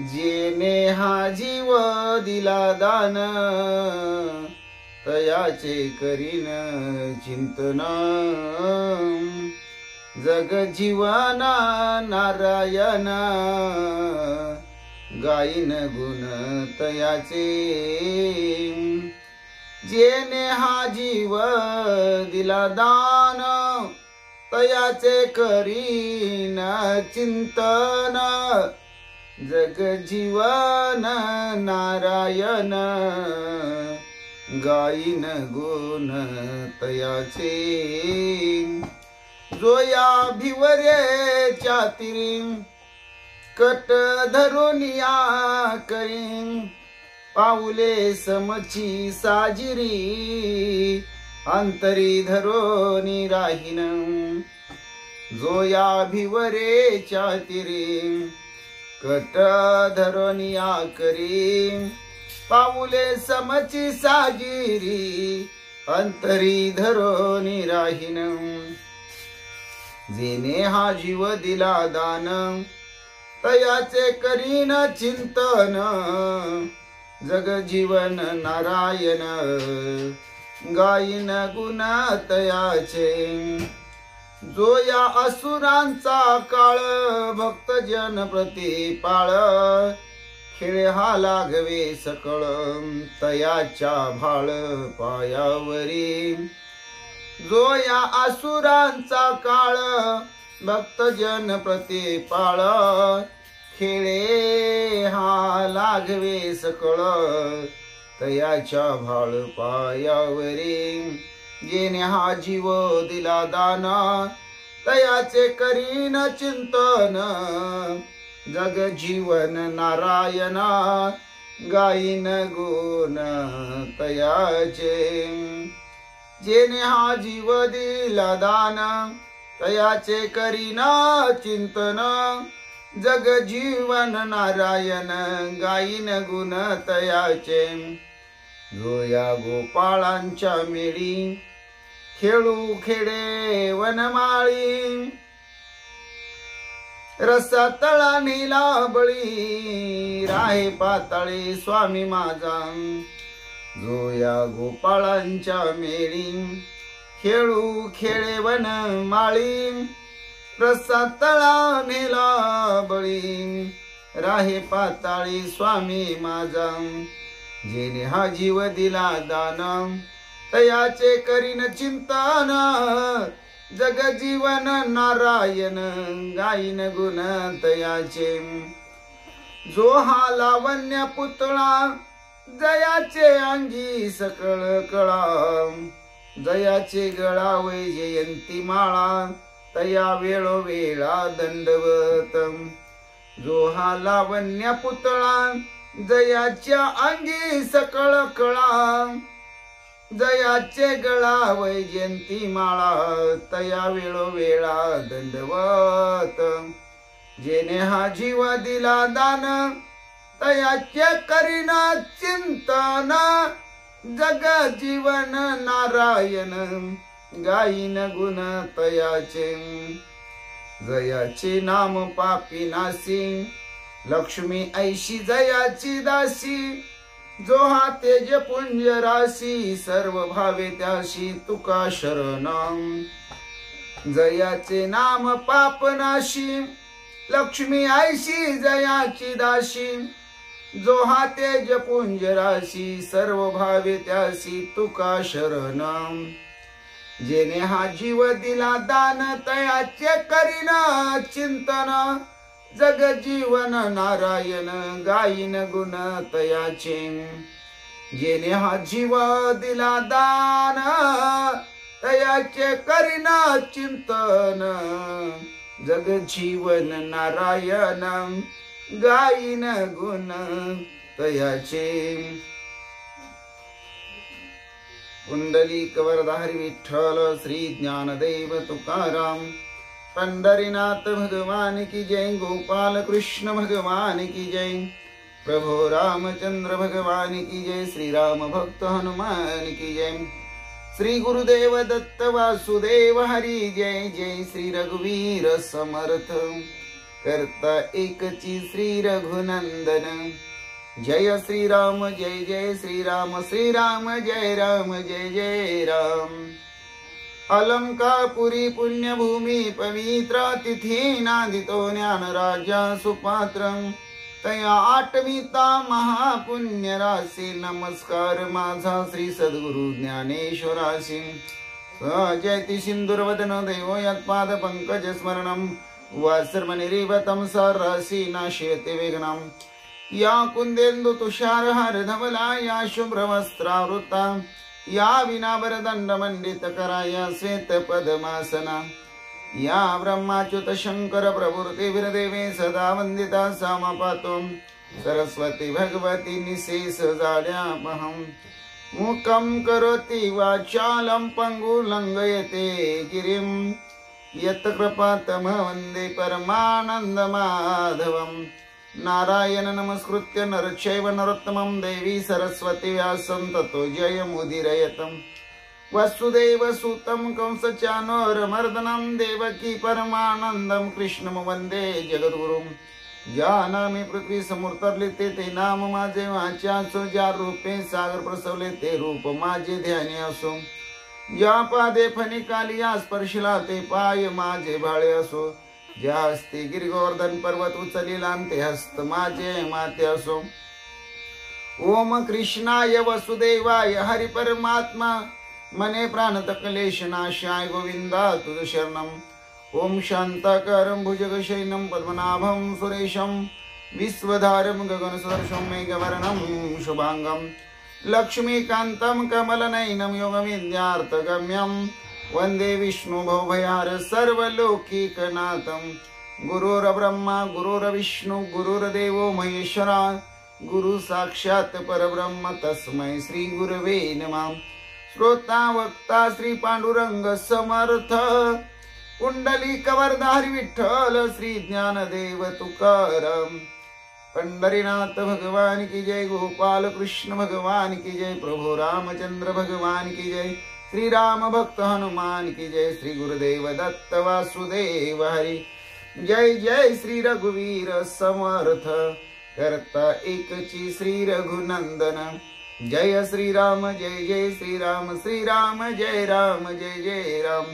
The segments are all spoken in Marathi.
जेने हा जीव दिला दान तयाचे करीन चिंतन जग जीवना नारायण गाईन गुण तयाचे जेने हा जीव दिला दान तयाचे करीन चिंतन जग जीवन नारायण गाईन गुण तयाचे जो या भिवरे चातिरी कट धरून या करी पाऊले समची साजिरी अंतरी धरोनी राहीन जो या भिवरे चातिरी कट धरोनिया करी पाऊले समची साजिरी अंतरी धरोनी राहीन जेने हा जीव दिला दान तयाचे करीन चिंतन जग जीवन नारायण गाईन गुण तयाचे जो या असुरांचा काळ भक्त जन प्रतिपाळ खेळ हा लागवे सकळ तयाच्या भाळ पायावरी जो या असुरांचा काळ भक्त जन प्रतिपाळ खेळे हा लागवे सकळ तयाच्या भाळ पायावरी जेने हा जीव दिला दान तयाचे करीन चिंतन जग जीवन नारायण गाईन गुण तयाचे जेने हा जीव दिला दान तयाचे करीन चिंतन जग जीवन नारायण गाईन गुण तयाचे जो या गोपाळांच्या मेळी खेळू खेडे वनमाळी रसा तळा नीला बळी राहे पाताळी स्वामी माझा जो या गोपाळांच्या मेळी खेळू खेडे वनमाळी रसा तळा नीला बळी राहे पाताळी स्वामी माझा जेने हा जीव दिला दान तयाचे करीन चिंतन जग जीवन नारायण गाईन गुण तयाचे जो हा लावण्य पुतळा जयाचे अंगी सकळ कळा जयाचे गळावे जयंती माळा तया वेळोवेळा दंडवत जो हा लावण्य पुतळा जयाच्या अंगी सकळ कळा जयाचे गळा वैजयंती माळा तया वेळोवेळा दंडवत जेने हा जीव दिला दान तयाचे करीन चिंतन जग जीवन नारायण गाईन गुण तयाचे जयाचे नाम पापी नासी लक्ष्मी ऐशी जयाची दासी जो हा तेज पुंज राशी सर्व भावे त्याशी तुका शरण जयाचे नाम पापनाशी लक्ष्मी ऐशी जयाची दासी जो हा तेज पुंज राशी सर्व भावे त्याशी तुका शरण जेने हा जीव दिला दान तयाचे करीन चिंतन जग जीवन नारायण गाईन गुण तयाचे जेने हा जीव दिला दान तयाचे करीन चिंतन जग जीवन नारायण गाईन गुण तयाचे पुंडलिक वरदाहरी विठ्ठल श्री ज्ञानदेव तुकाराम। पंढरीनाथ भगवान की जय, गोपाल कृष्ण भगवान की जय, प्रभु रामचंद्र भगवान की जय, श्री राम भक्त हनुमान की जय। श्री गुरुदेव दत्त वासुदेव हरि जय जय, श्री रघुवीर समर्थ करता एकची श्री रघुनंदन। जय श्री राम जय जय श्री राम, श्री राम जय जय राम। अलंकापुरी पुण्यभूमी पवित्र तिथी नादितो ज्ञान राजा सुपात्रम, तया आठविता महापुण्य राशी। नमस्कार माझा श्री सद्गुरु ज्ञानेश्वरासी। जयति सिंदूरवदन देवो यत्पाद पंकज स्मरणम, वासर्मनिरीवतम सरसी नाशयते विघ्नम। या कुंदेन्दु तुषार हर धवला, या शुभ्रवस्त्रावृता, या विनावरदंड मंडित करा, या श्वेत पद्मासना, या ब्रह्माच्युत शंकर प्रभुर्ते वीरदेवे सदा वंदिता सामपातो। सरस्वती भगवती निशेष जाड्यापहं, मुखं करोति वाचालं पंगु लंघयते गिरिं, यत् कृपातमः वन्दे परमानंद माधवम्। नारायण नमस्कृत्य नरचैव नरोत्तमं, देवी सरस्वती व्यासं ततो जयमुदीरयेत्। वसुदेव सुतं कंसचानूरमर्दनं, देवकी परमानंदं कृष्णं वंदे जगद्गुरुं। ज्या नामे पृथ्वी समोरतरले ते नाम माझे वाचे असो, ज्या रूपे सागर प्रसवले ते रूप माझे ध्यानी असो। ज्या पादे फणिकालिया स्पर्शिला ते पाय माझे भाळे असो, ज्या हस्ते गिरिगोवर्धन पर्वत उचलिला ते हस्त माझे माते असो। ओम कृष्णाय वसुदेवाय हरि परमात्मा, मने प्राण क्लेश नाशाय गोविंदा तुझ शरणम। ओम शांताकारं भुजगशयनं पद्मनाभं सुरेशं, विश्वधारं गगनसदृशं मेघवर्णं शुभांगं, लक्ष्मीकान्तं कमलनयनं योगविद्यार्थगम्यं, वंदे विष्णु भवभयार सर्वलोकीकनाथं। गुरुर्ब्रह्मा गुरुर्विष्णु गुरुर्देवो महेश्वरा, गुरु साक्षात् परब्रह्म तस्मै श्री गुरवे नमः। श्रोता वक्ता श्री पांडुरंग समर्थ, पुंडलिक वरदाहरी विठ्ठल श्री ज्ञानदेव तुकाराम। पंढरीनाथ भगवान की जय, गोपाल कृष्ण भगवान की जय, प्रभु रामचंद्र भगवान की जय, श्री राम भक्त हनुमान की जय। श्री गुरुदेव दत्त वासुदेव हरि जय जय, श्री रघुवीर समर्थ करता एकची श्री रघुनंदन। जय श्री राम जय जय श्री राम, श्री राम जय जय राम।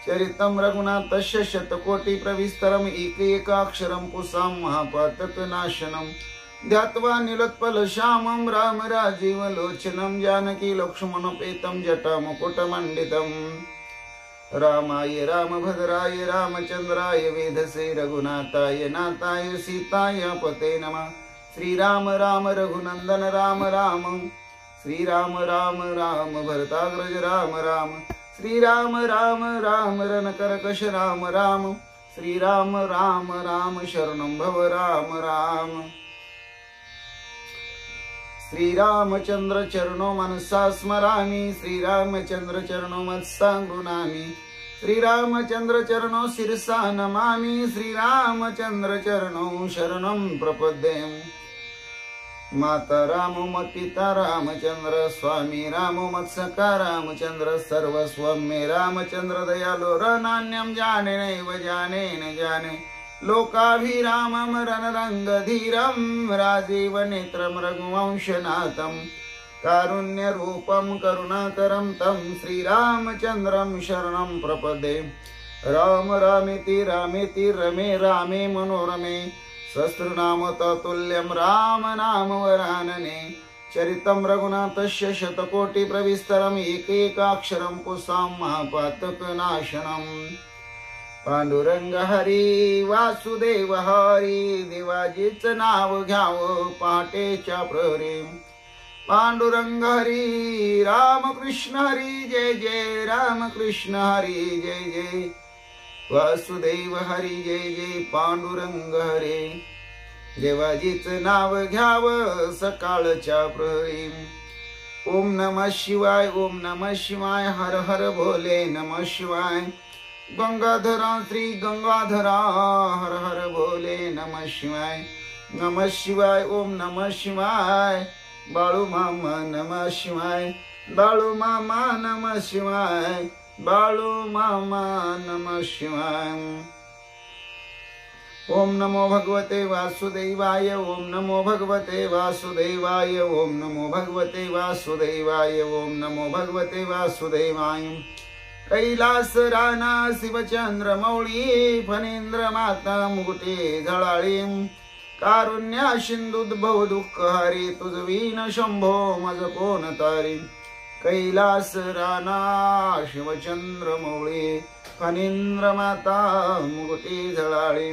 चरितं रघुनाथस्य शतकोटि प्रविस्तरम्, एकैकाक्षरं पुंसां महापातक नाशनम्। ध्यात्वा नीलोत्पल श्यामं राम राजीवलोचनं, जानकी लक्ष्मणोपेतं जटामुकुटमण्डितं। रामाय रामभद्राय रामचंद्राय वेधसे, रघुनाथाय नाथाय सीताय पते नमः। श्री राम राम रघुनंदन राम राम, श्री राम राम राम भरताग्रज राम राम, श्री राम राम राम रणकरकश राम राम, श्री राम राम राम शरणं भव राम राम। श्री रामचंद्र चरणो मनसा स्मरामि, श्री रामचंद्र चरणो मत्सा गृह्णामि, श्री रामचंद्र चरणो शिरसा नमामि, श्री रामचंद्र चरणो शरणं प्रपद्ये। माता रामो मत पिता रामचंद्र, स्वामी रामो मत सखा रामचंद्र, सर्वस्वं मे रामचंद्र दयालो, रनान्यं जाने नैव जाने न जाने। लोकाभिरामं रणरंगधीरं, राजीव नेत्रं रघुवंशनाथं, कारुण्यरूपं करुणाकरं तं श्रीरामचन्द्रं शरणं प्रपदे। राम रामेति रामेति रमे रामे मनोरमे, सहस्रनाम ततुल्यं राम नाम वरानने। चरितं रघुनाथस्य शतकोटि प्रविस्तरम्, एकैकाक्षरं पुंसां महापातकनाशनम्। पांडुरंग हरी वासुदेव हरी, देवाजीचं नाव घ्यावं पहाटेच्या प्रहरी। पांडुरंग हरी रामकृष्ण हरी जय जय, रामकृष्ण हरी जय जय, वासुदेव हरी जय जय, पांडुरंग हरी। देवाजीचं नाव घ्यावं सकाळच्या प्रहरी। ओम नमः शिवाय, ओम नमः शिवाय, हर हर भोले नमः शिवाय। गंगाधरा श्री गंगाधरा, हर हर भोले नमः शिवाय। नमः शिवाय, ओम नमः शिवाय। बाळू मामा नमः शिवाय, बाळू मामा नमः शिवाय, बाळू मामा नमः शिवाय। ओम नमो भगवते वासुदेवाय, ओम नमो भगवते वासुदेवाय, ओम नमो भगवते वासुदेवाय, ओम नमो भगवते वासुदेवाय। कैलास राणा शिवचंद्र मौळी, फणींद्र माता मुकुटे झळाळी, कारुण्या सिंधुद्भव दुःख हरी, तुझवीन शंभो मज कोण तारी। कैलास राणा शिवचंद्र मौळी, फणींद्र माता मुकुटे झळाळी,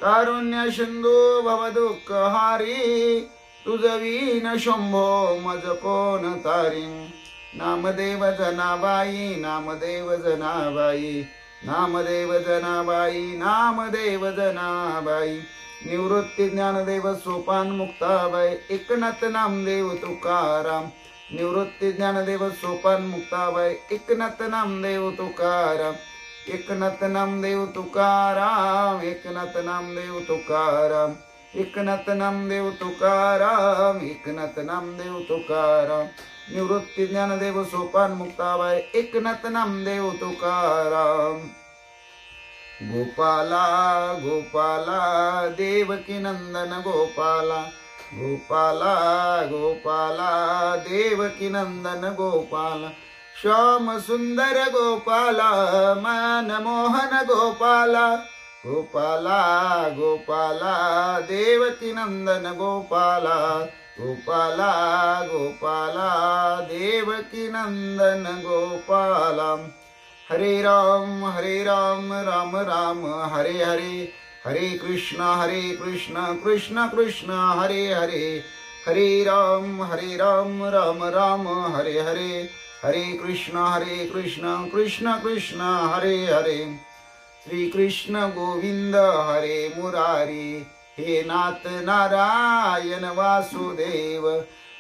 कारुण्य सिंधू भव दुःख हारी, तुझवीन शंभो मज कोण तारी। नामदेव जनाबाई, नामदेव जनाबाई, नामदेव जनाबाई, नामदेव जनाबाई। निवृत्ती ज्ञानदेव सोपान मुक्ताबाई, एकनाथ नामदेव तुकाराम। निवृत्ती ज्ञानदेव सोपान मुक्ताबाई, एकनाथ नामदेव तुकाराम। एकनाथ नामदेव तुकाराम, एकनाथ नामदेव तुकाराम, एकनाथ नामदेव तुकाराम, एकनाथ नामदेव तुकाराम। निवृत्ती ज्ञानदेव सोपान मुक्ताबाई, एकनाथ नामदेव तुकाराम। गोपाला गोपाला देवकी नंदन गोपाला, गोपाला गोपाला देवकी नंदन गोपाला। श्याम सुंदर गोपाला, मनमोहन गोपाला, गोपाला गोपाला देवकी नंदन गोपाला, गोपाला गोपाला देवकी नंदन गोपाला। हरे राम राम राम हरे हरे, हरे कृष्ण कृष्ण कृष्ण हरे हरे। हरे राम राम राम हरे हरे, हरे कृष्ण कृष्ण कृष्ण हरे हरे। श्री कृष्ण गोविंद हरे मुरारी, हे नाथ नारायण वासुदेव।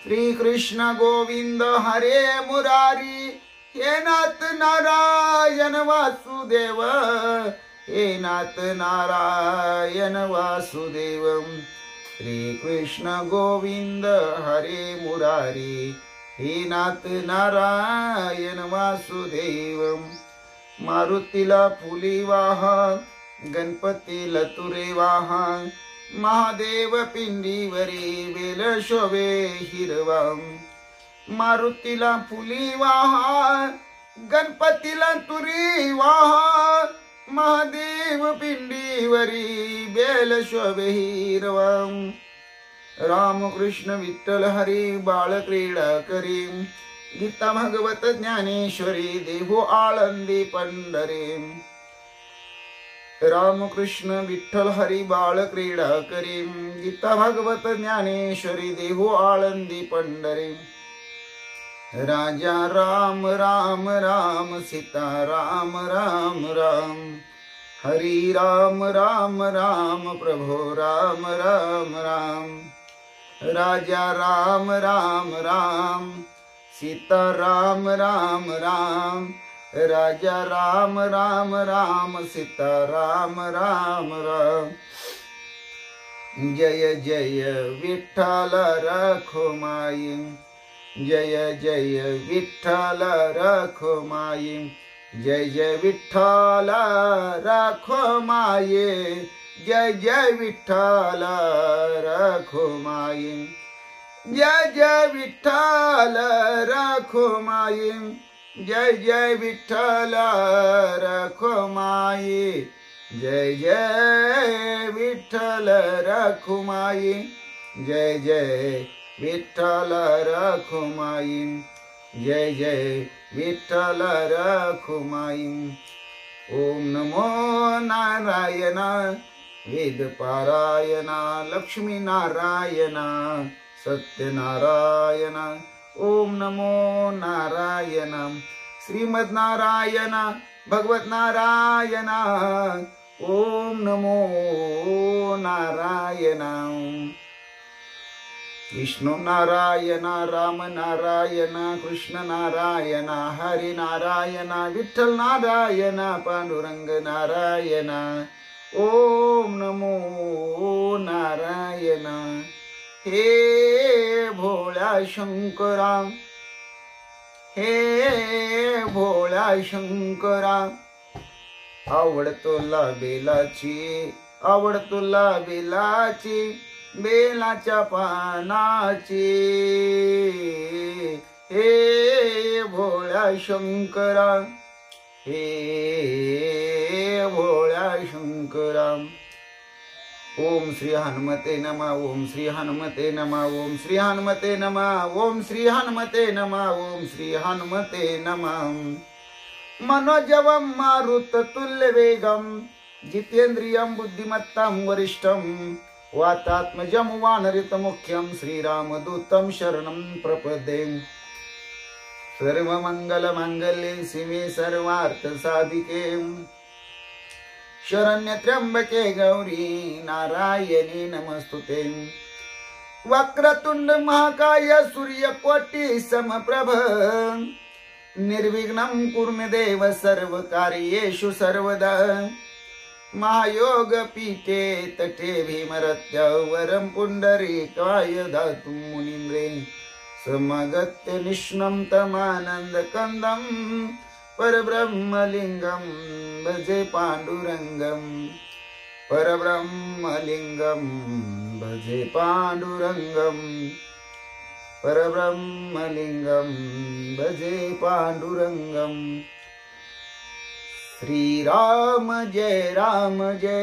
श्री कृष्ण गोविंद हरे मुरारी, हे नाथ नारायण वासुदेव, हे नाथ नारायण वासुदेव। श्री कृष्ण गोविंद हरे मुरारी, हे नाथ नारायण वासुदेव। मारुतीला फुली वाहा, गणपतीला तुरे वाहा, महादेव पिंडीवरी बेल शोभे हिरवा। मारुतीला फुली वाहा, गणपतीला तुरी वाहा, महादेव पिंडीवरी बेल शोभे हिरवा। रामकृष्ण विठ्ठल हरी बाळ क्रीडा करी, गीता भागवत ज्ञानेश्वरी देहू आळंदी पंढरी। रामकृष्ण विठ्ठल हरी बाळ क्रीडा करी, गीता भागवत ज्ञानेश्वरी देहू आळंदी पंढरी। राजा राम राम राम, सीता राम राम राम, हरी राम राम राम, प्रभो राम राम राम। राजा राम राम राम, सीता राम राम राम, राजा राम राम राम, सीता राम राम राम। जय जय विठ्ठल रखुमाई, जय जय विठ्ठल रखुमाई, जय जय विठ्ठल रखुमाई, जय जय विठ्ठल रखुमाई, जय जय विठ्ठल रखुमाई, जय जय विठ्ठल रखुमाई, जय जय विठ्ठल रखुमाई, जय जय विठ्ठल रखुमाई, जय जय विठ्ठल रखुमाई। ओम नमो नारायण, वेद पारायणा, लक्ष्मी नारायणा, सत्यनारायण। ओम नमो नारायण, श्रीमद नारायण, भगवत नारायण। ओम नमो नारायण। विष्णू नारायण राम नारायण कृष्ण नारायण हरी नारायण विठ्ठल नारायण पांडुरंग नारायण ओम नमो नारायण। हे भोळ्या शंकरा हे भोळ्या शंकरा आवड तुला बेलाची आवड तुला बेलाची बेलाच्या पानाची हे भोळ्या शंकरा हे भोळ्या शंकरा। ओम श्री हनुमते नमः ओम श्री हनुमते नमः ओम श्री हनुमते नमः ओम श्री हनुमते नमः ओम श्री हनुमते नमः। मनोजवं मारुततुल्य वेगं जितेन्द्रियं बुद्धिमत्तां वरिष्ठं वातात्मजं वानरितमुख्यं श्रीरामदूतं शरणं प्रपद्ये। सर्वमंगलमांगल्ये शिवे सर्वार्थसाधिके शरण्य त्र्यंबके गौरी नारायणी नमस्तुते। वक्रतुंड महाकाय सूर्यकोटि समप्रभ निर्विघ्नं कुरु मे देव सर्वकार्येषु सर्वदा। महायोग पीठे तटे भीमरत्य वरं पुंडरीकाय दातुं मुनीन्द्रे समगत्य निष्णं तमानन्दकन्दं परब्रह्मलिंगं भजे पांडुरंगं परब्रह्मलिंगं भजे पांडुरंगं परब्रह्मलिंगं भजे पांडुरंगं। श्री राम जय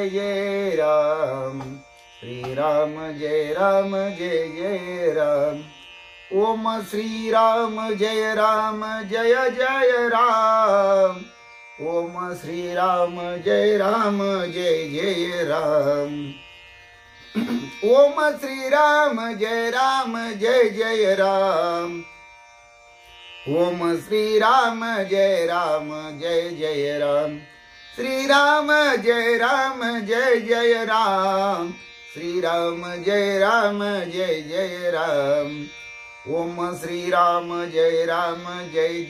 जय राम श्री राम जय जय राम। ओम श्री राम जय जय राम ओम श्री राम जय जय राम। ओम श्री राम जय जय राम ओम श्री राम जय जय राम। श्री राम जय जय राम श्री राम जय जय राम। ओम श्री राम जय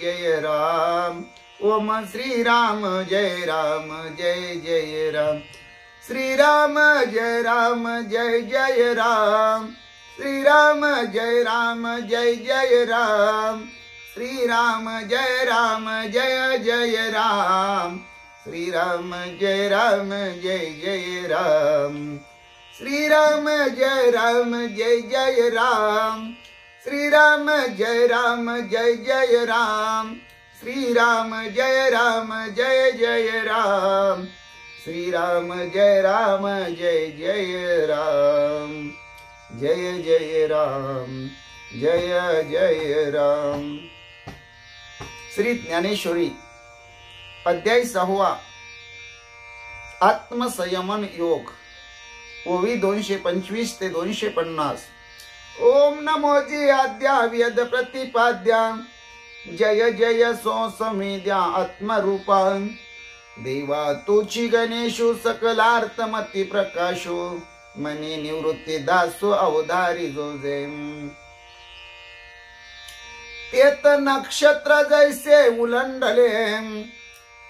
जय राम ओम श्री राम जय जय राम। श्री राम जय जय राम श्री राम जय जय राम श्री राम जय जय राम श्री राम जय जय राम। श्री राम जय जय राम श्री राम जय जय राम श्री राम जय जय राम श्री राम जय जय राम जय जय राम जय जय राम। श्री ज्ञानेश्वरी अध्याय 6 आत्मसंयमन योग ओवी 225 ते 250। ओम नमो जी आद्या वेद प्रतिपाद्या जय जय सो समेद्या आत्मरूपा देवा तुची गणेशो सकलार्थमती प्रकाशो मनी निवृत्ती दासो अवधारी जोजे। तेत नक्षत्र जैसे उलंडले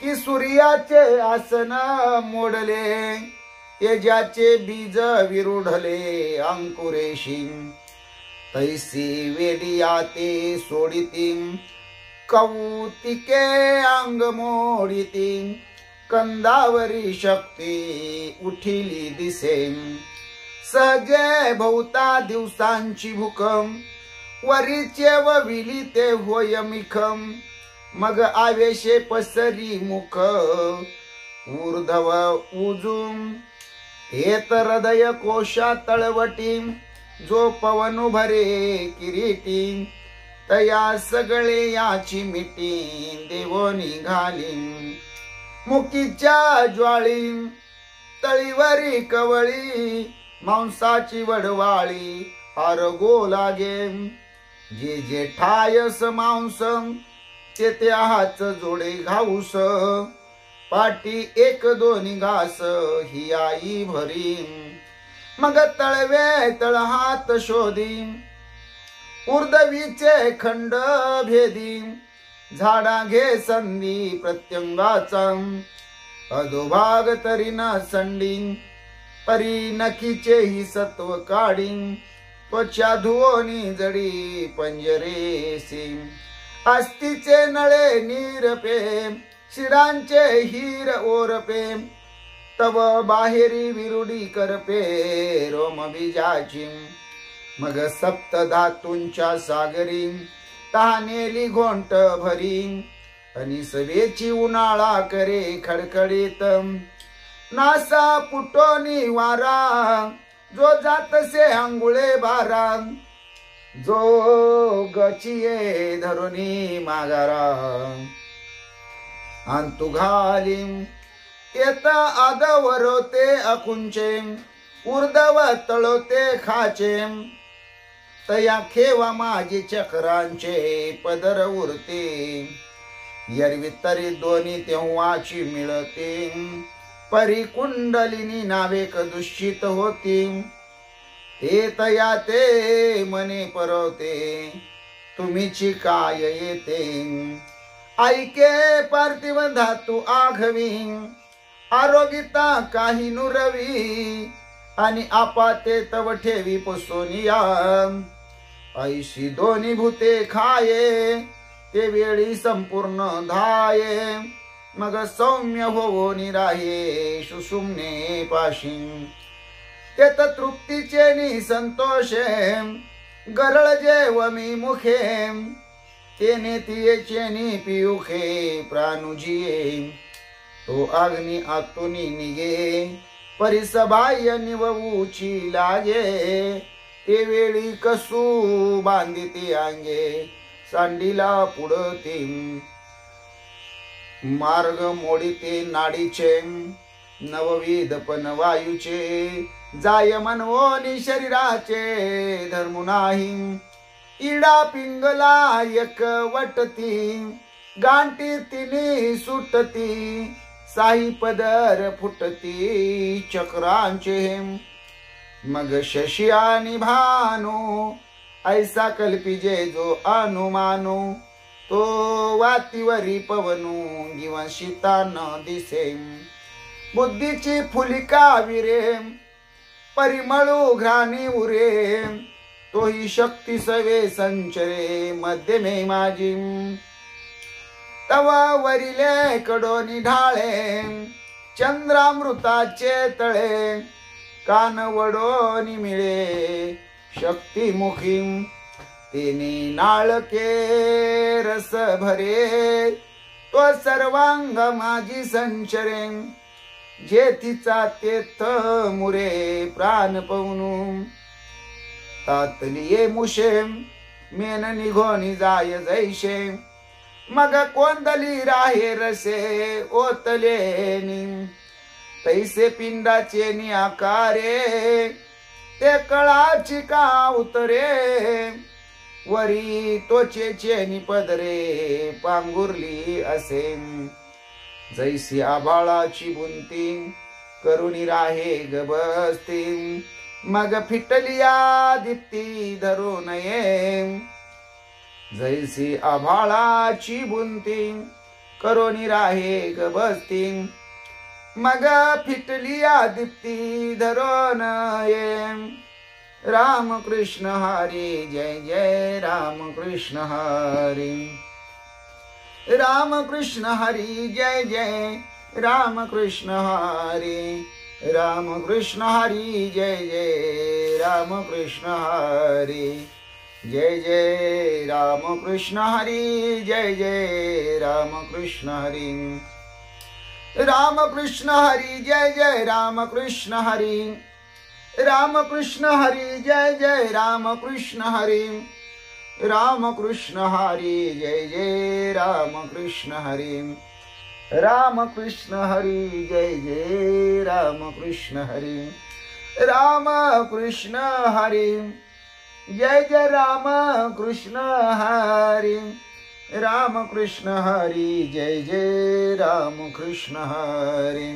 कि सूर्याचे आसन मोडले यजाचे बीज विरुढले अंकुरेशी तैसी वेदियाते सोडिती कौतिके अंग मोडिती कंदावरी शक्ती उठिली दिसे सहजे भोवता दिवसांची भूकम वरीचे व विलिते होय मिखम मग आवेशे पसरी मुख ऊर्ध्व उजूम हेत हृदय कोशा तळवटी जो पवन भरे किरीटी तया सगळे याची मिटी देवो निघाली मुकीच्या ज्वाळी तळीवरी कवळी मांसाची वडवाळी आरगो लागे जे जे ठायस मांस ते त्या हाच जोडे घाऊस पाटी एक दोन घास ही आई भरी मग तळवे तळहात शोधी ऊर्ध्वीचे खंड भेदी झाडा घे संधी प्रत्यंगाचा अधोभाग तरी न संडी परी नखीचे ही सत्व काढी त्वचा धुवोनी जडी पंजरेसी अस्तीचे नळे नीरपे शिरांचे हीर ओरपे तव बाहेरी विरुडी करपे रोम बीजाची मग सप्त धातूंच्या सागरी तहानेली घोंट भरी आणि सवेची उन्हाळा करे खडखडीत नासा पुटोनी वारा जो जातसे अंगुळे बारा जो गचिये धरुनी मागारा अंतु घाली येत आदवरोते अकुंचे ऊर्ध्व तळोते खाचे तया खेवा माझी चक्रांचे पदर उरते यरवी तरी दोन्ही तेव्हाची मिळते परी कुंडलिनी नावेक दुष्टित होती ते तया ते मने परवते तुम्हीची काय येते ऐके पार्थिव धातू आघवी आरोगिता काही नुरवी आणि आपाते तव ठेवी पुसोनिया ऐशी दोन्ही भूते खाये ते वेळी संपूर्ण धाये मग सौम्य होऊनी राहे सुषुम्ने पाशी तेत तृप्तीचे नि संतोषे गरळ जेवमी मुखे तेने तियेचे नि पियुखे प्राणुजिये तो अग्नि आतुनी निगे परिसबाह्य निवऊची लागे ते वेळी कसू बांधिते अंगे सांडीला पुढते मार्ग मोडिते नाडीचे नवविध पण वायूचे जाय मनवोनी शरीराचे धर्म नाही इडा पिंगला एक वटती गांठी तिनी सुटती साई पदर फुटती चक्रांचे मग शशी आणि भानू ऐसा कल्पिजे जो अनुमानू तो वातीवरी पवनू किंवा शीता न दिसे बुद्धीची फुलिका विरे परिमळू घ्राणी उरे तोही शक्ती सवे संचरे मध्यमे माझी तव वरिले कडोनी ढाळे चंद्रामृताचे तळे कान वडोनी मिळे शक्तिमुखी तेने नाळके रस भरे तो सर्वांग माझी संचरे जेथीचा तेथ मुरे प्राण पवनू तातलिये मुशे मेन निघोनी जाय जैशे मग कोंदली राहे रसे ओतलेनी तैसे पिंडाचे नि आकारे ते कळाची का उतरे वरी तोचेचे नि पदरे पांगुरली असे जैसी आभाळाची बुंती करुणी राहे गबसती मग फिटलिया दीप्ती धरू नये जैसी आभाळाची बुंती करुणी राहे गबसती मग फिटलिया दीप्ती धरू नये राम कृष्ण हरी जय जय राम कृष्ण हरी राम कृष्ण हरी जय जय राम कृष्ण हरी राम कृष्ण हरी जय जय राम कृष्ण हरी जय जय राम कृष्ण हरी जय जय राम कृष्ण हरी राम कृष्ण हरी जय जय राम कृष्ण हरी राम कृष्ण हरी जय जय राम कृष्ण हरी राम कृष्ण हरी जय जय राम कृष्ण हरी राम कृष्ण हरी जय जय राम कृष्ण हरी राम कृष्ण हरी जय जय राम कृष्ण हरी राम कृष्ण हरी जय जय राम कृष्ण हरी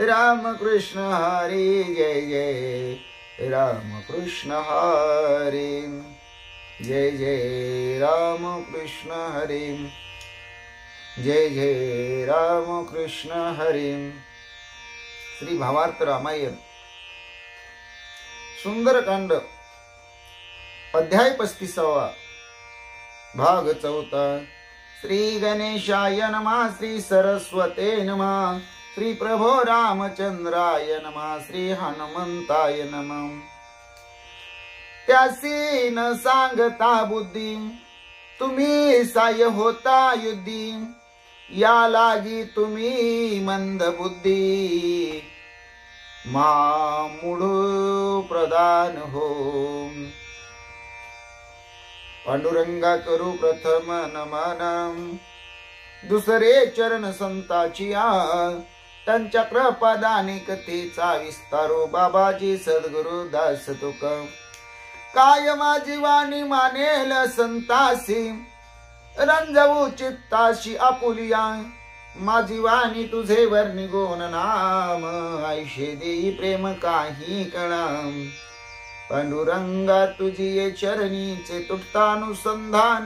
राम कृष्ण हरी जय जय राम कृष्ण हरी। जय जय राम कृष्ण हरी, जय जय राम कृष्ण हरी. श्री भावार्थ रामायण सुंदरकांड अध्याय 35 भाग 4. श्री गणेशाय नमः, श्री सरस्वते नमः, श्री प्रभो रामचंद्राय नमः, श्री हनुमंताय नमः. त्यासी न सांगता बुद्धी, तुम्ही साय होता युद्धी, या लागी तुम्ही मंद बुद्धी, मूढ प्रदान हो. पांडुरंगा करू प्रथम नमन, दुसरे चरण संताची त्यांच्या कृपादाने कथेचा विस्तारो. बाबाजी सद्गुरु दास तुक, काय माझी वाणी मानेल संतासी, रंजवू चित्ताशी आपुलिया. माझी वाणी तुझे वर्णी गोन नाम, आयशे देई प्रेम काही कणा. पांडुरंगा तुझी चरणीचे तुटतानुसंधान,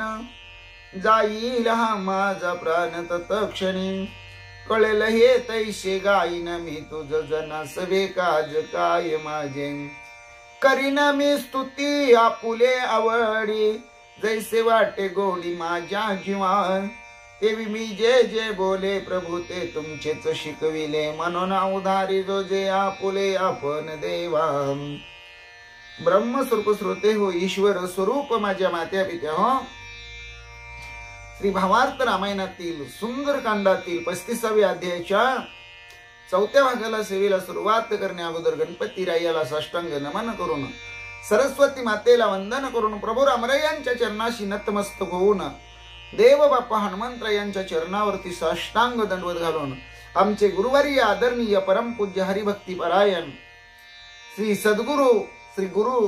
जाईल हा माझा प्राण तत्क्षणी. कळेल हे तैसे गाईन मी तुझ जना सवे काज काय माझे. करीन मी स्तुती आपुले आवडी, जैसे वाटे गोडी माझ्या जीवा. तेवी मी जे जे बोले प्रभू ते तुमचेच शिकविले, म्हणून उधारी जो जे आपुले आपण देवा. ब्रह्मस्वरूप श्रोते हो, ईश्वर स्वरूप माझ्या मात्या पित्या हो. श्री भावार्थ रामायणातील सुंदरकांडातील 35व्या अध्यायाच्या 4थ्या भागाला सेवेला सुरुवात करण्या अगोदर गणपती रायाला साष्टांग नमन करून, सरस्वती मातेला वंदन करून, प्रभू रामरायांच्या चरणाशी नतमस्तक होऊन, देव बाप्पा हनुमंतरायांच्या चरणावरती साष्टांग दंडवत घालून, आमचे गुरुवारी आदरणीय परमपूज्य हरिभक्ती परायण श्री सद्गुरु श्री गुरु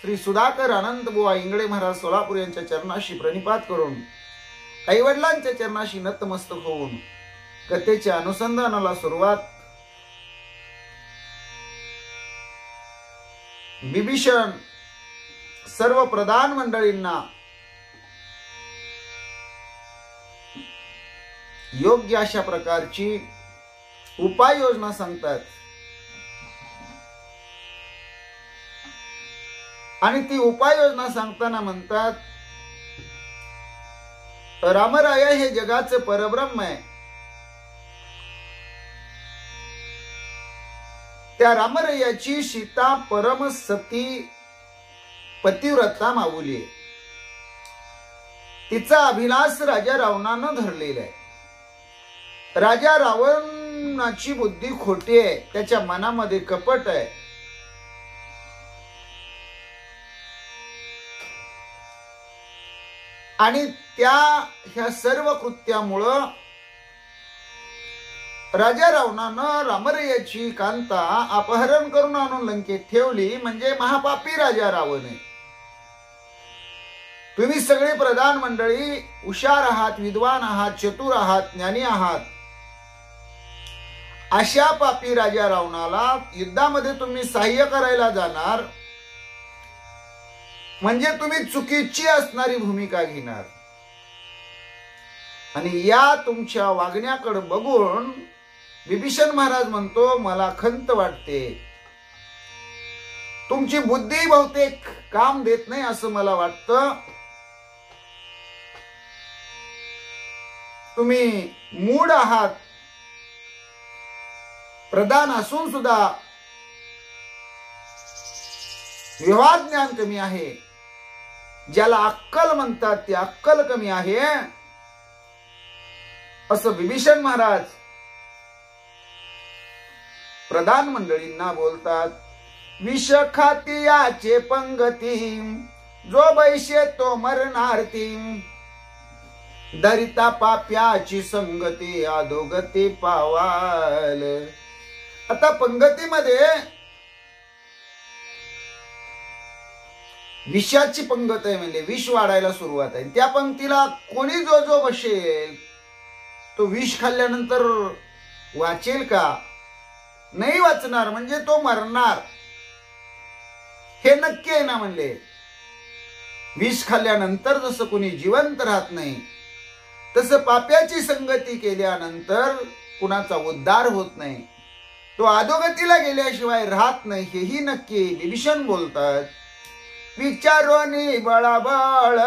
श्री सुधाकर अनंत बुवा इंगळे महाराज सोलापूर यांच्या चरणाशी प्रणिपात करून, आईवडिलांच्या चरणाशी नतमस्तक होऊन कथेच्या अनुसंधानाला सुरुवात. विभीषण सर्व प्रधान मंडळींना योग्य अशा प्रकारची उपाययोजना सांगतात आणि ती उपाययोजना सांगताना म्हणतात, रामराया हे जगाचे परब्रह्म आहे. त्या रामरायाची सीता परम सती पतिव्रता माऊली आहे. तिचा अभिलाष राजा रावणानं धरलेला आहे. राजा रावणाची बुद्धी खोटी आहे, त्याच्या मनामध्ये कपट आहे. आणि ह्या सर्व कृत्यामुळं राजा रावणानं रामरायाची कांता अपहरण करून आणून लंकेत ठेवली. म्हणजे महापापी राजा रावण आहे. तुम्ही सगळे प्रधान मंडळी हुशार आहात, विद्वान आहात, चतुर आहात, ज्ञानी आहात. अशा पापी राजा रावणाला युद्धामध्ये तुम्ही सहाय्य करायला जाणार म्हणजे तुम्ही चुकीची असणारी भूमिका घेणार. आणि या तुमच्या वागण्याकडे बघून विभीषण महाराज म्हणतो, मला खंत वाटते. तुमची बुद्धी बहुतेक काम देत नाही असं मला वाटतं. तुम्ही मूढ आहात. प्रधान असून सुद्धा व्यवहार ज्ञान कमी आहे. ज्याला अक्कल म्हणतात ती अक्कल कमी आहे असं विभीषण महाराज प्रधान मंडळींना बोलतात. विष खाती याचे पंगती, जो बैशे तो मरणार्थी. दरिता पाप्याची संगती, अधोगती पावाल. आता पंगतीमध्ये विषाची पंगत आहे, म्हणजे विष वाढायला सुरुवात आहे. त्या पंक्तीला कोणी जो जो बसेल तो विष खाल्ल्यानंतर वाचेल का? नाही वाचणार, म्हणजे तो मरणार. हे नक्की आहे ना म्हणले. विष खाल्ल्यानंतर जसं कोणी जिवंत राहत नाही, तसं पाप्याची संगती केल्यानंतर कुणाचा उद्धार होत नाही, तो अधोगतीला गेल्याशिवाय राहत नाही, हेही नक्की विभीषण बोलतात. विचारोनी बळाबळ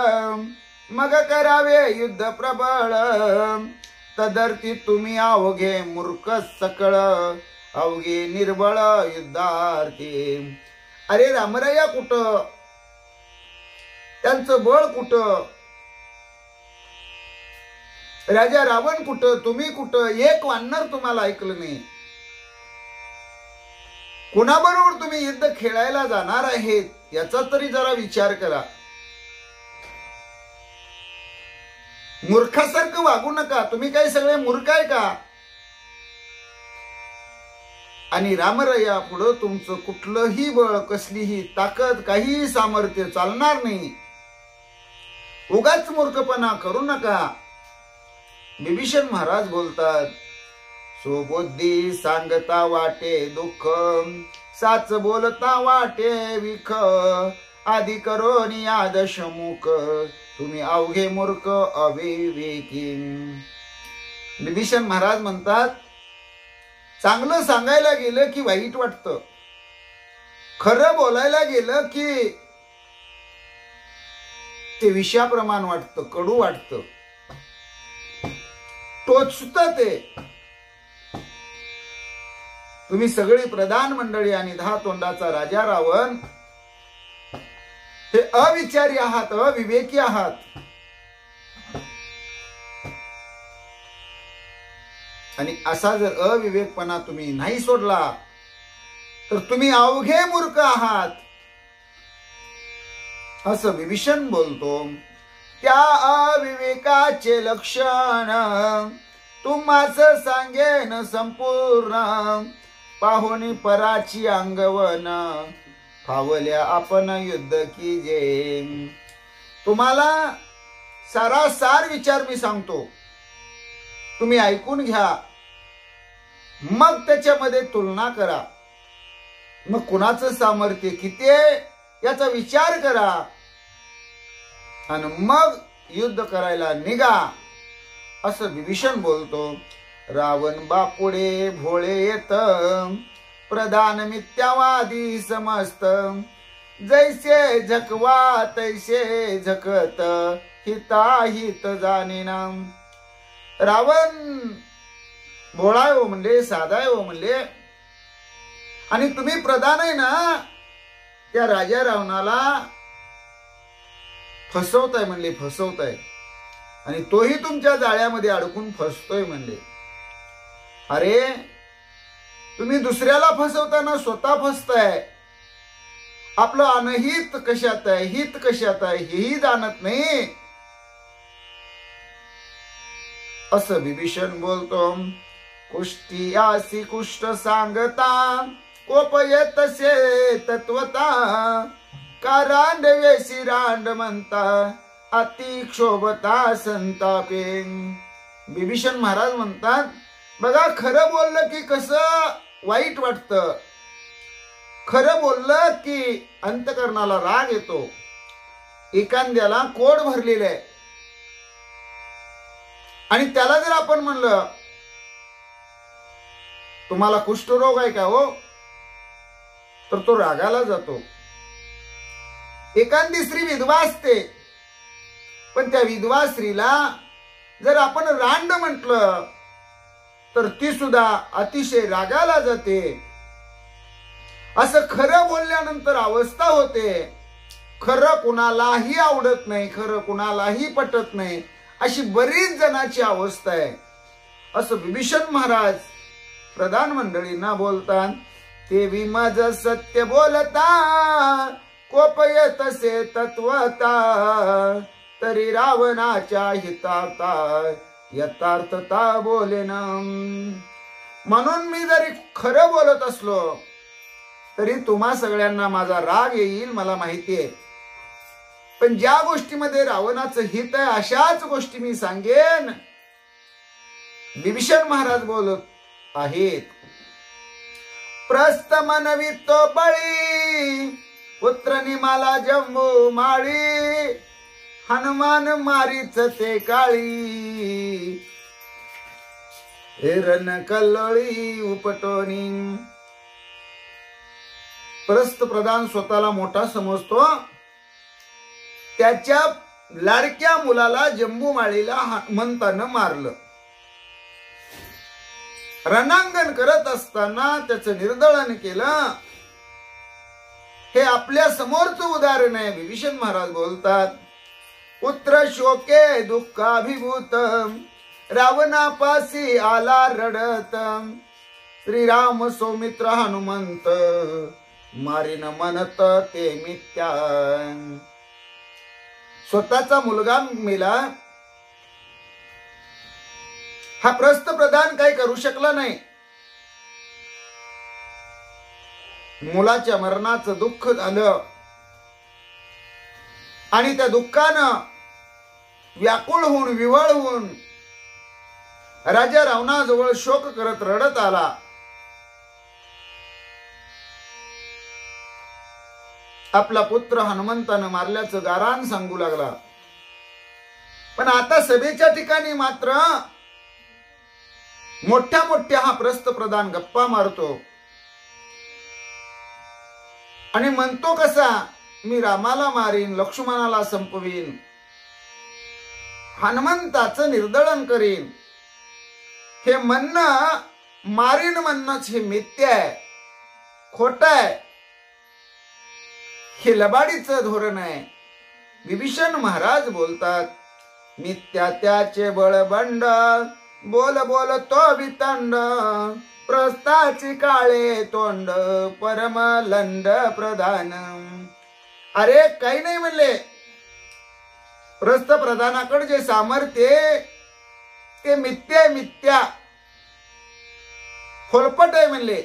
मग करावे युद्ध प्रबळ, तदर्थी तुम्ही अवघे मूर्ख सकळ, अवघे निर्बळ युद्धार्थी. अरे रामराया कुठं, त्यांचं बळ कुठं, राजा रावण कुठं, तुम्ही कुठं, एक वानर तुम्हाला ऐकलं नाही. कुणाबरोबर तुम्ही युद्ध खेळायला जाणार आहेत याचा तरी जरा विचार करा. मूर्खासारखं वागू नका. तुम्ही काय सगळे मूर्ख आहे का? आणि रामराया पुढं तुमचं कुठलंही बळ, कसलीही ताकद, काहीही सामर्थ्य चालणार नाही. उगाच मूर्खपणा करू नका. विभीषण महाराज बोलतात, सोबुद्धी सांगता वाटे दुःख, साच बोलता वाटे विख, आधी करोनी आदशमुख, तुम्ही अवघे मूर्ख अविवेकी. विभीषण महाराज म्हणतात, चांगलं सांगायला गेलं की वाईट वाटतं, खरं बोलायला गेलं की ते विषाप्रमाण वाटतं, कडू वाटतं, टोचतं ते. तुम्ही सगळी प्रधान मंडळी आणि 10 तोंडाचा राजा रावण हे अविचारी आहात, अविवेकी आहात. आणि असा जर अविवेकपणा तुम्ही नाही सोडला तर तुम्ही अवघे मूर्ख आहात, असं विभीषण बोलतो. त्या अविवेकाचे लक्षण तुम्हाच सांगेन संपूर्ण, पाहुणी पराची अंगवन, फावल्या आपण युद्ध की जे. तुम्हाला सारासार विचार मी सांगतो, तुम्ही ऐकून घ्या, मग त्याच्यामध्ये तुलना करा. मग कुणाचं सामर्थ्य किती आहे याचा विचार करा आणि मग युद्ध करायला निघा, असं विभीषण बोलतो. रावण बापुडे भोळे येत, प्रधान मिथ्यावादी समस्त, जैसे झकवा तैसे झकत, हिताहित जाणेना. रावण भोळा हो म्हणले, साधा हो म्हणले, आणि तुम्ही प्रधान आहे ना, त्या राजा रावणाला फसवताय म्हणले, फसवताय, आणि तोही तुमच्या जाळ्यामध्ये अडकून फसतोय म्हणले. अरे तुम्ही दुसऱ्याला फसवताना स्वतः फसताय. आपलं अनहित कशात आहे, हित कशात आहे हेही जाणत नाही, असं विभीषण बोलतो. कुष्टी आसी कुष्ट सांगता, कोप येतसे तत्वता, का रांडवेसी रांड म्हणता, अति क्षोभता संतापे. विभीषण महाराज म्हणतात, बघा खरं बोललं की कसं वाईट वाटतं, खरं बोललं की अंतकरणाला राग येतो. एखाद्याला कोड भरलेलं आहे आणि त्याला जर आपण म्हणलं तुम्हाला कुष्ठरोग आहे का हो, तर तो रागाला जातो. एखादी स्त्री विधवा असते, पण त्या विधवा स्त्रीला जर आपण रांड म्हटलं तर ती सुद्धा अतिशय रागाला जाते. असं खरं बोलल्यानंतर अवस्था होते. खरं कुणालाही आवडत नाही, खरं कुणालाही पटत नाही, अशी बरीच जणांची अवस्था आहे, असं विभीषण महाराज प्रधान मंडळींना बोलतात. ते माझ सत्य बोलता, कोप येतसे तत्वता, तरी रावणाच्या हितार्था यथार्थता बोलेन. म्हणून मी जरी खरं बोलत असलो तरी तुम्हा सगळ्यांना माझा राग येईल, मला माहिती आहे. पण ज्या गोष्टीमध्ये रावणाचं हित आहे अशाच गोष्टी मी सांगेन. विभीषण महाराज बोलत आहेत. प्रस्थ मनवितो बळी, पुत्र निमाला जम्बू माळी हनुमान मारीच ते काळी एरन कल्लोळी उपटोनी. प्रस्थ प्रधान स्वतःला मोठा समजतो. त्याच्या लाडक्या मुलाला जंबूमाळीला हनुमंतानं मारलं. रणांगण करत असताना त्याचं निर्दळन केलं. हे आपल्या समोरचं उदाहरण आहे. विभीषण महाराज बोलतात, पुत्र शोके दुःखाभिभूत रावणापासी आला रडत श्रीराम सौमित्र हनुमंत मारीन म्हणत ते मिथ्या. स्वतःचा मुलगा मेला. हा प्रस्थ प्रधान काही करू शकला नाही. मुलाच्या मरणाचं दुःख झालं आणि त्या दुःखानं व्याकुळ होऊन विव्हळ होऊन राजा रावणाजवळ शोक करत रडत आला. आपला पुत्र हनुमंतानं मारल्याचं गारान सांगू लागला. पण आता सभेच्या ठिकाणी मात्र मोठ्या मोठ्या हा प्रस्थ प्रधान गप्पा मारतो आणि म्हणतो कसा, मी रामाला मारीन, लक्ष्मणाला संपवीन, हनुमंताचं निर्दळन करीन. हे म्हणणं, मारीन म्हणणंच हे मिथ्या आहे, खोट आहे. हे लबाडीचं धोरण आहे. विभीषण महाराज बोलतात, मिथ्या त्याचे बळबंड बोल बोल तो वितंड प्रस्थाची काळे तोंड परमलंड प्रधान. अरे काही नाही म्हणले. प्रस्थ प्रधानाकडे जे सामर्थ्य ते मिथ्या मिथ्या फोलपट आहे म्हणले.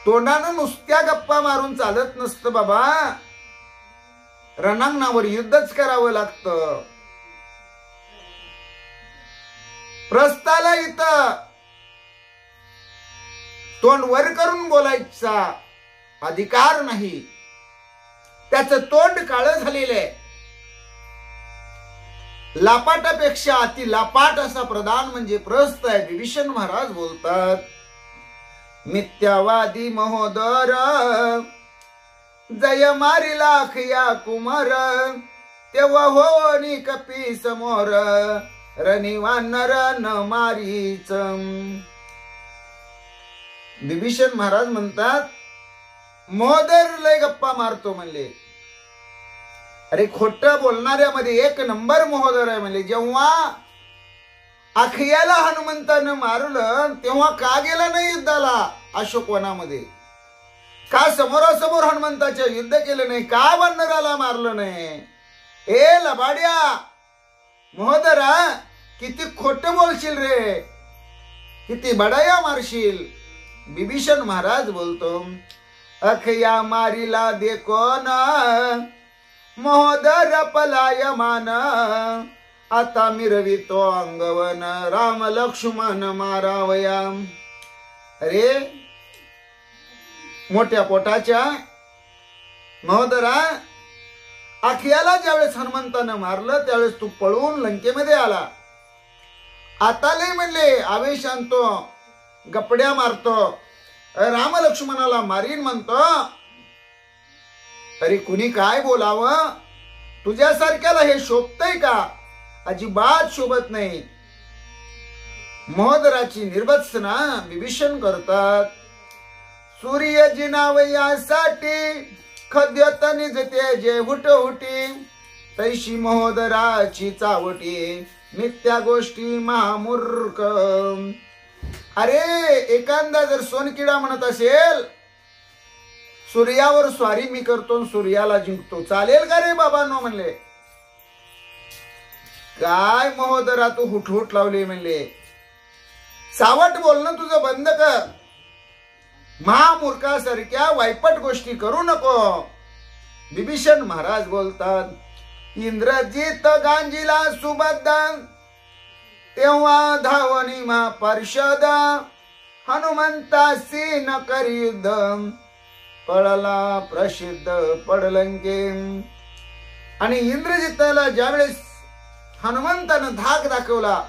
तोंडानं नुसत्या गप्पा मारून चालत नसतं बाबा. रणांगणावर युद्धच करावं लागतं. प्रस्थाला इथं तोंड वर करून बोलायचा अधिकार नाही. त्याचं तोंड काळं झालेलं आहे. लापाटापेक्षा अति लापाट असा प्रधान म्हणजे प्रस्थ आहे. विभीषण महाराज बोलतात, मिथ्यावादी महोदर जय मारी लाख या कुमार तेव्हा होनी कपी समोर रनिवानर न मारीच. विभीषण महाराज म्हणतात, महोदर लय गप्पा मारतो म्हणले. अरे खोट बोलणाऱ्यामध्ये एक नंबर महोदर आहे म्हणले. जेव्हा अखयाला हनुमंतानं मारलं तेव्हा का गेला नाही युद्धाला अशोकवनामध्ये? का समोरासमोर हनुमंताच्या युद्ध केलं नाही? का वानराला मारलं नाही? ए लबाड्या महोदरा, किती खोट बोलशील रे, किती बडाया मारशील. विभीषण महाराज बोलतो, अखया मारिला देखो न महोदर पलायमान आता मिरवितो अंगवन राम लक्ष्मण मारावया. अरे मोठ्या पोटाच्या महोदरा, अखयाला ज्यावेळेस हनुमंतानं मारलं त्यावेळेस तू पळून लंकेमध्ये आला. आता लय म्हणले आवेश आणतो, गपड्या मारतो, राम लक्ष्मणाला मारीन म्हणतो. तरी कुणी काय बोलावं? तुझ्यासारख्याला हे शोभतय का? अजिबात शोभत नाही. महोदराची निर्भत्सना विभीषण करतात. सूर्य जिनावयासाठी खद्यत निजते जे हुटहुटी तैशी महोदराची चावटी मिथ्या गोष्टी महामूर्ख. अरे एखादा जर सोनकिडा म्हणत असेल सूर्यावर स्वारी मी करतो, सूर्याला जिंकतो, चालेल का रे बाबांनो म्हणले. काय महोदरा तू हुटहुट लावली म्हणले. सावट बोलणं तुझं बंद कर. महामूर्खासारख्या वायपट गोष्टी करू नको. विभीषण महाराज बोलतात, इंद्रजित गांजीला सुबद्ध तेव्हा धावनी महापार्षद हनुमंतासी न करी युद्ध पळला प्रसिद्ध पडलंके. आणि इंद्रजिताला ज्यावेळेस हनुमंतानं धाक दाखवला,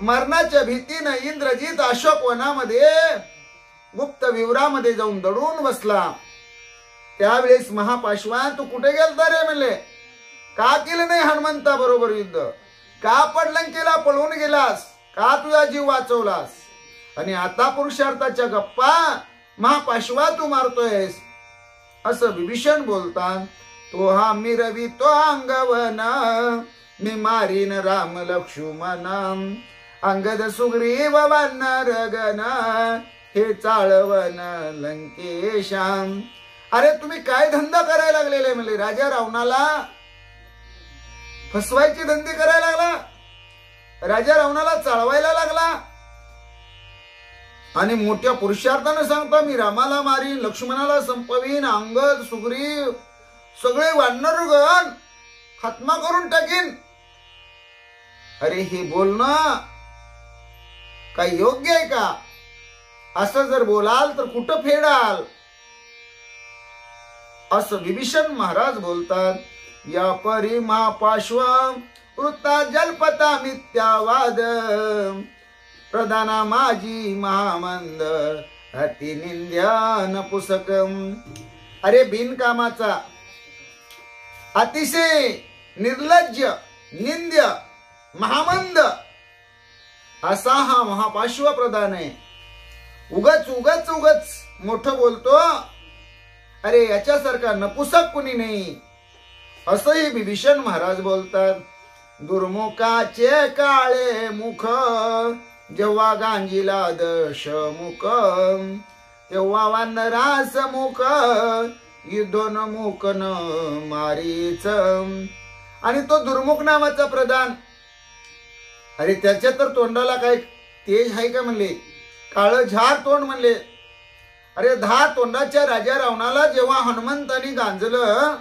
मरणाच्या भीतीनं इंद्रजित अशोक वनामध्ये गुप्त विवरामध्ये जाऊन दडून बसला. त्यावेळेस महापाशवा तू कुठे गेलता रे म्हणले, का केलं नाही हनुमंता बरोबर युद्ध, का पडलंकेला पळून गेलास, का तुझा जीव वाचवलास, आणि आता पुरुषार्थाच्या गप्पा महापाशवा तू मारतोयस. असं विभीषण बोलतात. तो हा मिरवी तो अंगवन, मी मारीन राम लक्ष्मण, अंगद सुग्रीव वानर गण, हे चाळवन लंकेशाम. अरे तुम्ही काय धंदा करायला लागलेले म्हणले, राजा रावणाला फसवायचे धंदे करायला लागला, राजा रावणाला चाळवायला लागला, आणि मोठ्या पुरुषार्थाने सांगता मी रामाला मारीन, लक्ष्मणाला संपवीन, अंगद सुग्रीव सगळे वानरगण खात्मा करून टाकीन. अरे हे बोलणं काय योग्य आहे का? असं जर बोलाल तर कुठं फेडाल. असं विभीषण महाराज बोलतात. या परी महापाश्व वृत्ता जल्पता मिथ्यावाद, प्रधाना माझी महामंद अति निंद्यान पुसकम. अरे बिनकामाचा अतिशय निर्लज्ज निंद्य महामंद असा हा महापाश्व प्रधान आहे. उगच उगच उगच मोठं बोलतो. अरे याच्यासारखा नपुसक कुणी नाही. असंही विभीषण महाराज बोलतात. दुर्मुखाचे काळे मुख, जेव्हा गांजीला दशमुख, तेव्हा वानरास मुख, युद्धोन मुख न मारीच. आणि तो दुर्मुख नावाचा प्रधान, अरे त्याच्या तर तोंडाला काय तेज आहे का म्हणले, काळ झार तोंड म्हणले. अरे 10 तोंडाच्या राजा रावणाला जेव्हा हनुमंतानी गांजलं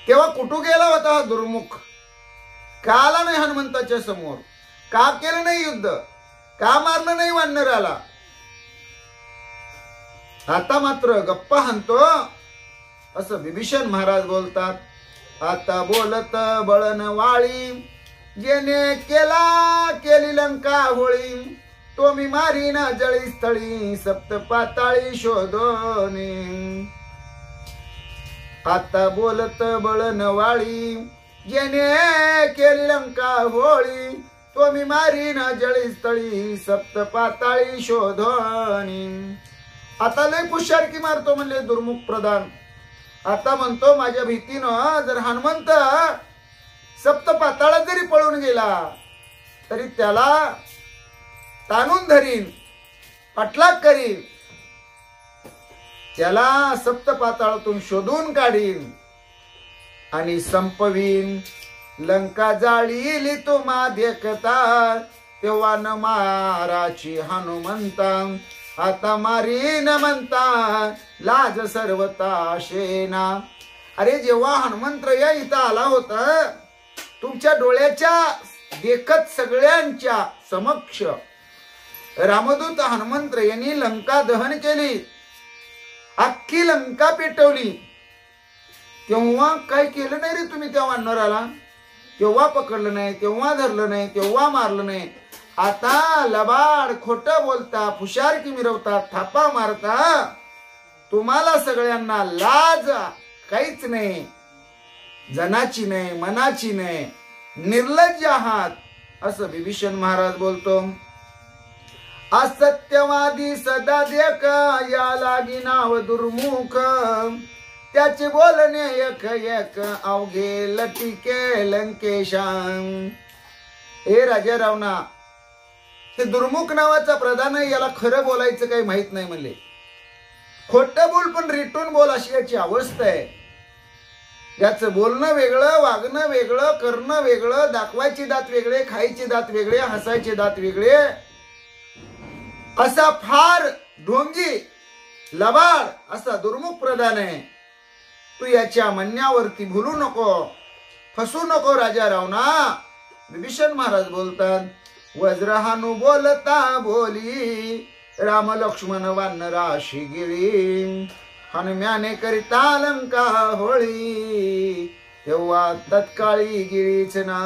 तेव्हा कुठं गेला होता हा दुर्मुख? का आला नाही हनुमंताच्या समोर? का केलं नाही युद्ध? का मारलं नाही वानराला? आता मात्र गप्पा हाणतो. असं विभीषण महाराज बोलतात. आता बोलत बळन वाळी, जेने केली लंका होळी, तो मी मारीन जळी स्थळी, सप्त पाताळी शोधोनी. आता बोलत बळन वाळी, जेने केली लंका होळी, तो मी मारीन जळी स्थळी, सप्त पाताळी शोधोनी. आता लय पुशारकी मारतो म्हणले दुर्मुख प्रधान. आता म्हणतो माझ्या भीतीनं जर हनुमंत सप्त पाताळात जरी पळून गेला तरी त्याला ताणून धरीन, पाठलाग करीन, त्याला सप्त पाताळातून शोधून काढीन आणि संपवीन. लंका जाळीली तुम्हा देखता, तेव्हा न माराची हनुमंता, आता मारीन म्हणता लाज सर्वता शेना. अरे जेव्हा हनुमंतराया इथं आला होता, तुमच्या डोळ्याच्या देखत सगळ्यांच्या समक्ष रामदूत हनुमंतरायांनी लंका दहन केली, अख्खी लंका पेटवली. तेव्हा काय केलं नाही रे तुम्ही त्या वानराला? तेव्हा पकडलं नाही, तेव्हा धरलं नाही, तेव्हा मारलं नाही. आता लबाड खोटं बोलता, फुशारकी मिरवता, थापा मारता. तुम्हाला सगळ्यांना लाज काहीच नाही, जनाची नाही, मनाची नाही, निर्लज्ज आहात. असं विभीषण महाराज बोलतो. असत्यवादी सदा देख, या लागी नाव दुर्मुख, त्याचे बोलणे एक एक अवघे लटिके लंकेशां. हे राजा रावणा, हे दुर्मुख नावाचा प्रधान आहे, याला खरं बोलायचं काही माहित नाही म्हणले. खोटं बोल पण रिटून बोल अशी याची अवस्था आहे. याचं बोलणं वेगळं, वागणं वेगळं, करणं वेगळं, दाखवायचे दात वेगळे, खायचे दात वेगळे, हसायचे दात वेगळे. असा फार ढोंगी लबाड असा दुर्मुख प्रधान आहे. तू याच्या म्हणण्यावरती भुलू नको, फसू नको राजा रावणा. विभीषण महाराज बोलतात. वज्रहानु बोलता बोली, राम लक्ष्मण वानराशी गिरी हनुम्याने करिता लंका होळी तेव्हा तत्काळी गिरीच ना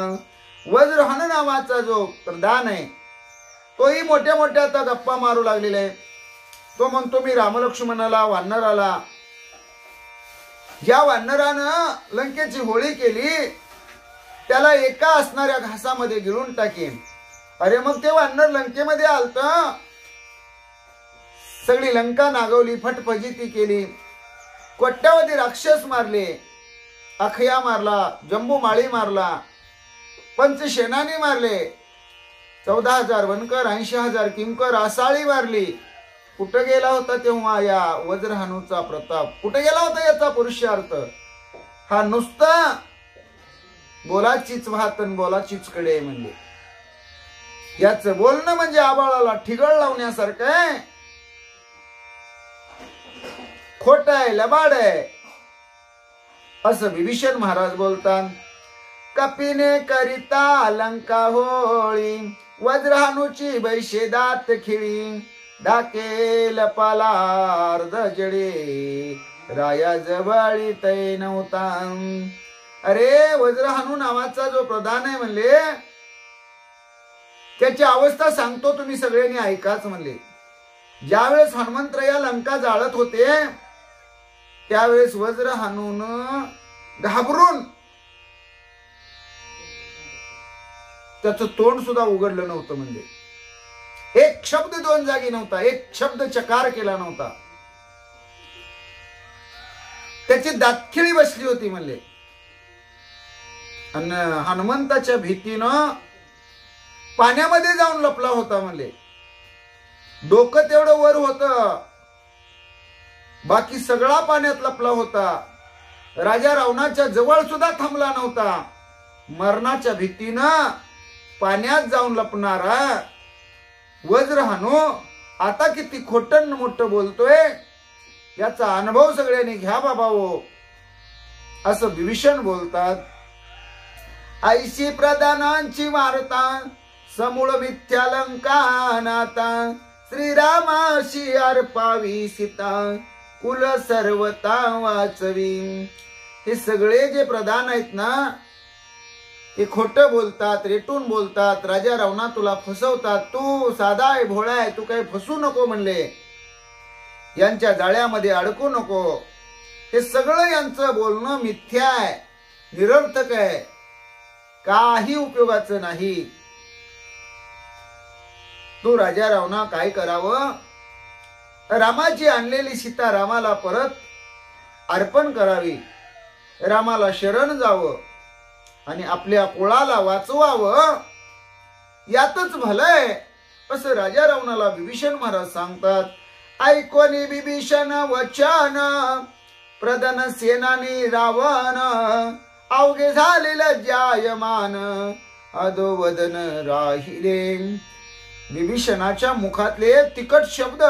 वज्रहन नावाचा जो प्रधान आहे तोही मोठ्या मोठ्या आता गप्पा मारू लागलेला आहे. तो म्हणतो मी रामलक्ष्मणाला वानराला ज्या वानरानं लंकेची होळी केली त्याला एका असणाऱ्या घासामध्ये गिळून टाकेन. अरे मग ते वानर लंकेमध्ये आलत सगळी लंका नागवली फटफजिती केली कोट्यावधी राक्षस मारले अखया मारला जंबू माळी मारला पंचसेनानी मारले 14,000 वनकर 80,000 किंकर आसाळी मारली. कुठं गेला होता तेव्हा या वज्रहानूचा प्रताप कुठं गेला होता याचा पुरुषार्थ हा नुसता बोलाचीच वाहतन बोलाचीच कडे म्हणजे याचं बोलणं म्हणजे आबाळाला ठिगळ लावण्यासारखं आहे खोट आहे लबाड आहे असं विभीषण महाराज बोलतात. कपिने करिता लंका होळी वज्रहानूची बैशेदात खिळी डाके लपालार्ध जडे राया जवळी तै नव्हता. अरे वज्रहानू नावाचा जो प्रधान आहे म्हणले त्याची अवस्था सांगतो तुम्ही सगळ्यांनी ऐकाच म्हणले. ज्यावेळेस हनुमंतराया लंका जाळत होते त्यावेळेस वज्रहानून घाबरून त्याचं तोंड सुद्धा उघडलं नव्हतं. म्हणजे एक शब्द दोन जागी नव्हता एक शब्द चकार केला नव्हता. त्याची दातखिळी बसली होती म्हणले. आणि हनुमंताच्या भीतीनं पाण्यामध्ये जाऊन लपला होता म्हणले. डोकं तेवढं वर होतं बाकी सगळा पाण्यात लपला होता. राजा रावणाच्या जवळ सुद्धा थांबला नव्हता. मरणाच्या भीतीनं पाण्यात जाऊन लपणारा वज्रहानू आता किती खोटं मोठं बोलतोय याचा अनुभव सगळ्यांनी घ्या बाबाओ असं विभीषण बोलतात. ऐशी प्रधानांची वार्ता समूळ मिथ्या लंका नाता श्रीरामाशी अर्पावी सीता कुल सर्वता वाचवी. हे सगळे जे प्रधान आहेत ना ते खोटं बोलतात रेटून बोलतात. राजा रावणा तुला फसवतात. तू साधा आहे भोळा आहे तू काही फसू नको म्हणले. यांच्या जाळ्यामध्ये अडकू नको. हे सगळं यांचं बोलणं मिथ्या आहे निरर्थक आहे काही उपयोगाचं नाही. तू राजा रावणा काय करावं रामाची आणलेली सीता रामाला परत अर्पण करावी रामाला शरण जावं आणि आपल्या कुळाला वाचवावं यातच भलंय असं राजा रावणाला विभीषण महाराज सांगतात. ऐकोनी विभीषण वचन प्रधान सेनानी रावण अवघे झालेला जायमान अधोवदन राहिले. विभीषणाच्या मुखातले तिखट शब्द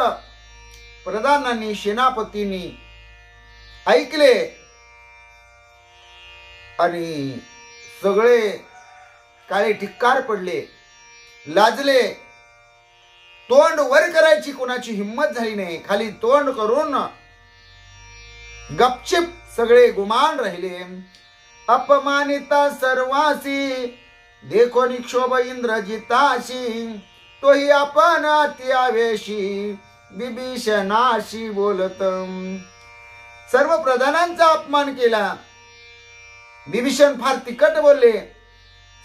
प्रधानांनी सेनापतींनी ऐकले आणि सगळे काळे ठिक्कार पडले लाजले. तोंड वर करायची कोणाची हिम्मत झाली नाही. खाली तोंड करून गपचिप सगळे गुमान राहिले. अपमानिता सर्वासी देखो निक्षोभ इंद्रजिताशी तोही आपण अति आवेशी विभीषणाशी बोलत. सर्व प्रधानांचा अपमान केला. विभीषण फार तिखट बोलले.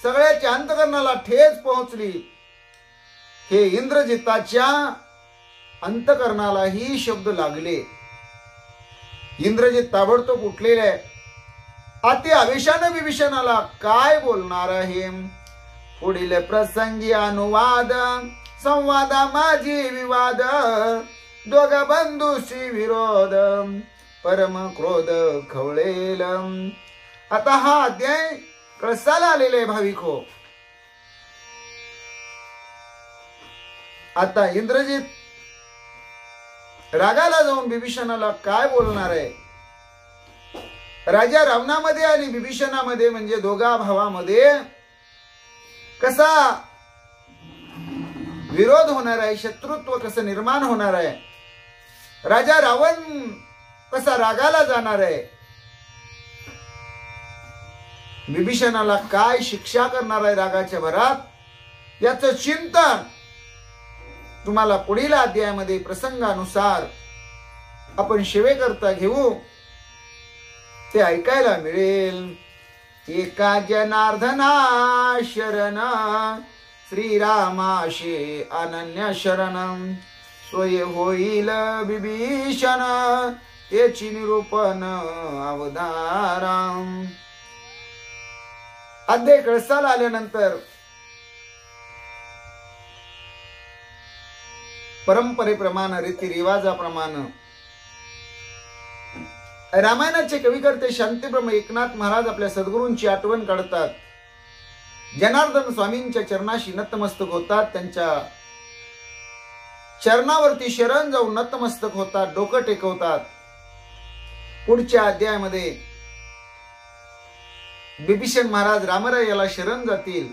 सगळ्याच्या अंतकरणाला ठेच पोहोचली. हे इंद्रजिताच्या अंतकरणाला ही शब्द लागले. इंद्रजित ताबडतोब उठलेले आहे. अति आवेशाने विभीषणाला काय बोलणार आहे. पुढील प्रसंगी अनुवाद संवादा माझी विवाद दोघा बंधूशी विरोध परम क्रोध खवळेल. आता हा अध्याय कळसाला आलेला आहे भाविको. आता इंद्रजित रागाला जाऊन विभीषणाला काय बोलणार आहे. राजा रावणामध्ये आणि विभीषणामध्ये म्हणजे दोघा भावामध्ये कसा विरोध होणार आहे, शत्रुत्व कसं निर्माण होणार आहे, राजा रावण कसा रागाला जाणार आहे, विभीषणाला काय शिक्षा करणार आहे रागाच्या भरात, याचं चिंतन तुम्हाला पुढील अध्यायामध्ये प्रसंगानुसार आपण सेवेकरता घेऊ, ते ऐकायला मिळेल. एका जनार्दना शरण श्रीरामाशे अनन्य शरण सोय होईल विभीषण त्याची निरूपण अवधाराम. अध्याय कळसाला आल्यानंतर परंपरेप्रमाणे रीतिरिवाजाप्रमाणे रामायणाचे कविकर्ते शांतीब्रह्म एकनाथ महाराज आपल्या सद्गुरूंची आठवण काढतात. जनार्दन स्वामींच्या चरणाशी नतमस्तक होतात, त्यांच्या चरणावरती शरण जाऊन नतमस्तक होतात, डोकं टेकवतात. पुढच्या अध्यायामध्ये विभीषण महाराज रामरायाला शरण जातील,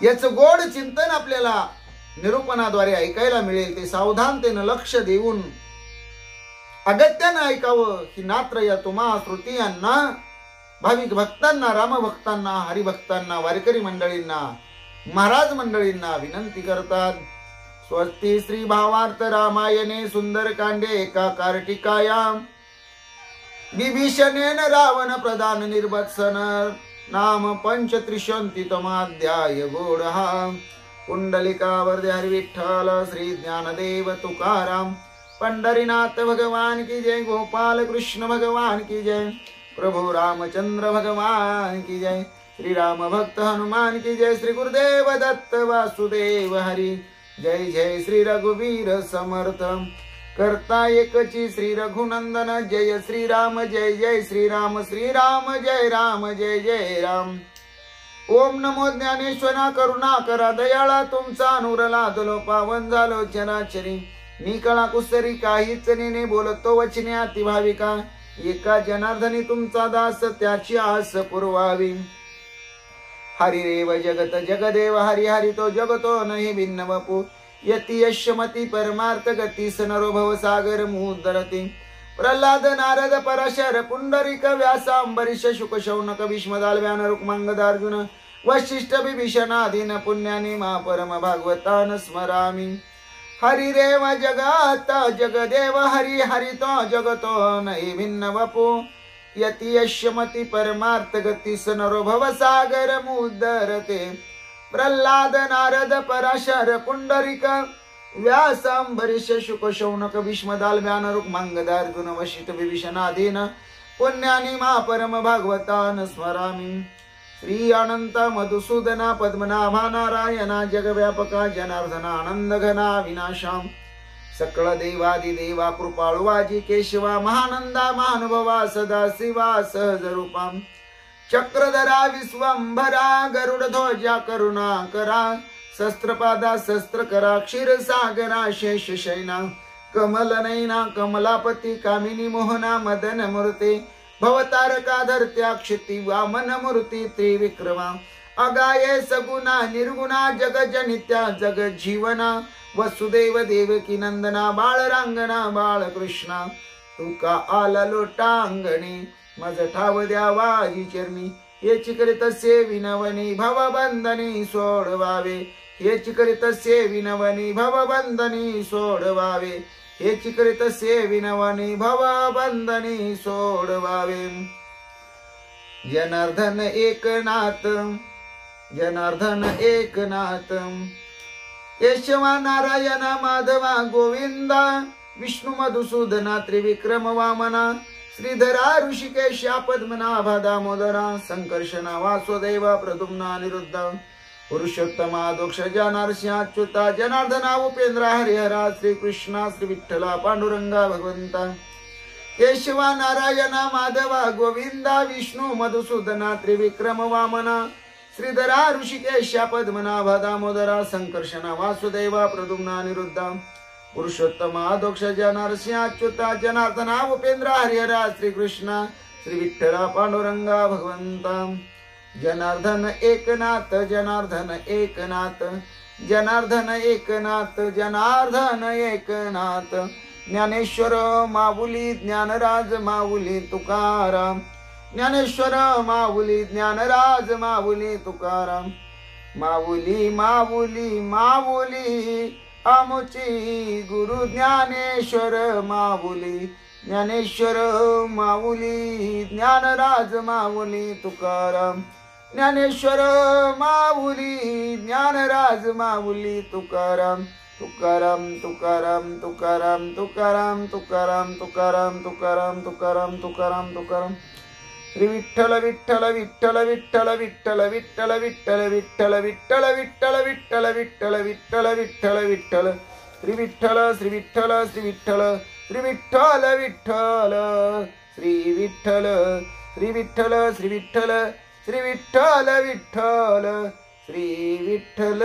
याचं गोड चिंतन आपल्याला निरूपणाद्वारे ऐकायला मिळेल. ते सावधानतेनं लक्ष देऊन अगत्यानं ऐकावं ही नात्र या तुम्हा श्रुतीयांना, भाविक भक्तांना, रामभक्तांना, हरिभक्तांना, वारकरी मंडळींना, महाराज मंडळींना विनंती करतात. स्वस्ती श्री भावार्थ रामायणे सुंदरकांडे एका कार्तिकायाम विभीषणेन रावण प्रधान निर्भत्सन नाम पंचत्रिशंतितमाध्याय गोडहा. कुंडलिकावर्धे हरि विठ्ठल श्री ज्ञानदेव तुकाराम. पंढरीनाथ भगवान की जय. गोपाल कृष्ण भगवान की जय. प्रभु रामचंद्र भगवान की जय. श्री राम भक्त हनुमान की जय. श्री गुरुदेव दत्त वासुदेव हरि जय. जय श्री रघुवीर समर्थ करता एकची श्री रघुनंदन. जय श्री राम जय जय श्री राम. श्री राम जय राम जय जय राम. ओम नमो ज्ञानेश्वरा करुणाकरा दयाळा तुमचा अनुर लादलो पावन झालो चराचरी. मी कळा कुसरी काहीच नेने बोलतो वचने अति भाविका. एका जनार्दनी तुमचा दास त्याची आस पुरवावी. हरि रेव जगत जगदेव हरि हरि तो जगतो नहि भिन्न वपु. यति यशमती परमार्थ गती सनरो भव सागर मुदरती. प्रल्हाद नारद पराशर पुंडरीक व्यास अंबरीश शुक शौनक भीष्मदाल्व्यान रुक्मांगदार्जुन वशिष्ठ विभीषणादीन पुण्यानी मा परम भागवतान स्मरामि. हरि रेव जगत जगदेव हरि हरि तो जगतो नहि भिन्न वपु. यति यशमती परमार्थ गती सनरो भव सागर मुदरते. प्रल्हाद नारद पराशर पुंडरीक व्यास अंबरीश शुक शौनक भीष्मदाल्व्यान रुक्मांगदार्जुन वशिष्ठ विभीषणादीन पुण्यानी मा परम भागवतान स्मरामि. श्री अनंत मधुसूदना पद्मनाभा नारायणा जगव्यापका जनार्दना आनंद घना विनाशाम. सकळ देवादि देवा कृपाळुवाजी केशवा महानंदा महानुभवा सदा शिवा सहज रूपाम. चक्रधरा विश्वंभरा गरुड ध्वजा करुणा करा. शस्त्रपादा शस्त्र करा क्षीरसागरा शेष शयना. कमल नयना कमलापती कामिनी मोहना मदन मूर्ते. भवतारका धरत्या क्षिती वामन मूर्ती त्रिविक्रमा. अगाये सगुणा निर्गुणा जगजनित्या जगजीवना. वसुदेव देवकी नंदना बाळरांगणा बाळकृष्णा. तुका आला लोटांगणी मज ठाव द्यावाजी चरणी. हेची करीत से विनवनी भवबंधनी सोडवावे. हेची करीत से विनवनी भवबंधनी सोडवावे. हेची करीत से विनवनी भवबंधनी सोडवावे. जनार्दन एकनाथ जनार्दन एकनाथ. केशवा नारायण माधवा गोविंदा. विष्णू मधुसूदना त्रिविक्रम वामना. श्रीधरा ऋषिकेशा पद्मनाभा दामोदरा. संकर्षणा वासुदेवा प्रद्युम्ना अनिरुद्धा. पुरुषोत्तमा दोक्षजा नरसिंहा अच्युता. जनार्दना उपेंद्रा हरिहरा. श्री कृष्णा श्री विठ्ठला पांडुरंगा भगवंता. केशवा नारायणा माधवा गोविंदा. विष्णू मधुसूदना त्रिविक्रम वामना. श्रीधरा ऋषिकेशा पद्मनाभा दामोदरा. संकर्षणा वासुदेवा प्रद्युम्ना अनिरुद्धा. पुरुषोत्तमा दोक्षजा नरसिंहा अच्युता. जनार्दना उपेंद्रा हरिहरा. श्री कृष्णा श्री विठ्ठला पांडुरंगा भगवंता. जनार्दन एकनाथ जनार्दन एकनाथ जनार्दन एकनाथ जनार्दन एकनाथ ज्ञानेश्वर माऊली ज्ञानराज माऊली तुकाराम ज्ञानेश्वर माऊली ज्ञानराज माऊली तुकाराम माऊली माऊली माऊली आमुची गुरु ज्ञानेश्वर माऊली ज्ञानेश्वर माऊली ज्ञानराज माऊली तुकाराम ज्ञानेश्वर माऊली ज्ञानराज माऊली तुकाराम तुकाराम तुकाराम तुकाराम तुकाराम तुकाराम तुकाराम तुकाराम तुकाराम तुकाराम तुकाराम श्री विठ्ठल विठ्ठल विठ्ठल विठ्ठल विठ्ठल विठ्ठल विठ्ठल विठ्ठल विठ्ठल विठ्ठल विठ्ठल विठ्ठल विठ्ठल विठ्ठल विठ्ठल श्री विठ्ठल श्री विठ्ठल श्री विठ्ठल श्री विठ्ठल विठ्ठल श्री विठ्ठल श्री विठ्ठल श्री विठ्ठल श्री विठ्ठल विठ्ठल श्री विठ्ठल।